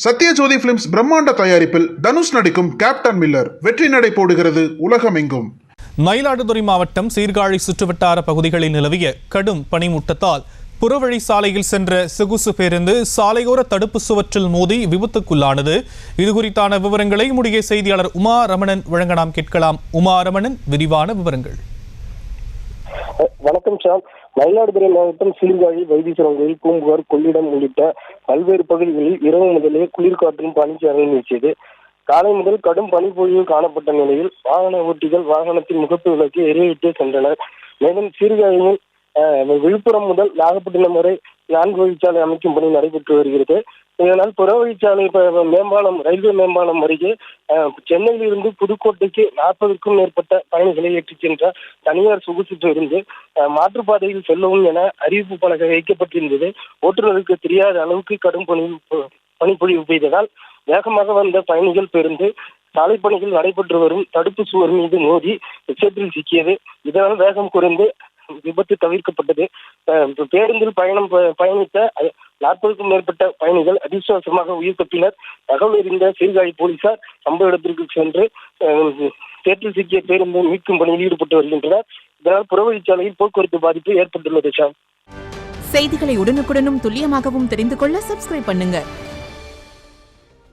Sathyajothi films பிரம்மாண்ட தயாரிப்பில் தனுஷ் நடிக்கும் கேப்டன் மில்லர் வெற்றி நடை போடுகிறது உலகமெங்கும். மயிலாடுதுறை மாவட்டம் சீர்காழி சுற்றுவட்டார பகுதிகளில் நிலவிய கடும் பனிமூட்டத்தால் புறவழி சாலையில் சென்ற சொகுசு பேருந்து சாலையோர தடுப்பு சுவற்றில் மோதி விபத்துக்குள்ளானது. இதுகுறித்தான விவரங்களை முடிய செய்தியாளர் உமா ரமணன் வழங்க நாம் கேட்கலாம். உமா ரமணன், விரிவான விவரங்கள். வணக்கம் சார். மயிலாடுதுறை மாவட்டம் சீர்காழி, வைத்தீஸ்வரன் கோயில், பூம்புகார், கொள்ளிடம் உள்ளிட்ட பல்வேறு பகுதிகளில் இரவு முதலே குளிர்காற்றும் பனிச்சாரல் வீசியது. காலை முதல் கடும் பனிப்பொழிவு காணப்பட்ட நிலையில் வாகன ஓட்டிகள் வாகனத்தின் முகப்பு விளக்கை எரிவிட்டு சென்றனர். மேலும் சீர்காழியில் விழுப்புரம் முதல் நாகப்பட்டினம் வரை 4 வழிச்சாலை அமைக்கும் பணி நடைபெற்று வருகிறது. இதனால் புறவழிச்சாலை மேம்பாலம், ரயில்வே மேம்பாலம் அருகே சென்னையில் இருந்து புதுக்கோட்டைக்கு 40க்கும் மேற்பட்ட பயணிகளை ஏற்றிச் சென்ற தனியார் சொகுசு பேருந்து மாற்றுப்பாதையில் செல்லவும் என அறிவிப்பு பலகை வைக்கப்பட்டிருந்தது. ஓட்டுநருக்கு தெரியாத அளவுக்கு கடும் பனிப்பொழிவு பெய்ததால் வேகமாக வந்த பயணிகள் பேருந்து சாலை பணிகள் நடைபெற்று வரும் தடுப்பு சுவர் மீது மோதி சேற்றில் சிக்கியது. இதனால் வேகம் குறைந்து விபத்து தவிர்க்கப்பட்டது. பேருந்தில் பயணித்த 40க்கும் மேற்பட்ட பயணிகள் அதிர்ஷ்டவசமாக உயிர் தப்பினர். தகவல் அறிந்த சீர்காழி போலீசார் சம்பவ இடத்திற்கு சென்று சேற்றில் சிக்கிய பேருந்து மீட்கும் பணியில் ஈடுபட்டு வருகின்றனர். இதனால் புறவழிச்சாலையில் போக்குவரத்து பாதிப்பு ஏற்பட்டுள்ளது. செய்திகளை உடனுக்குடனும் துல்லியமாகவும் தெரிந்து கொள்ள சப்ஸ்கிரைப் பண்ணுங்க.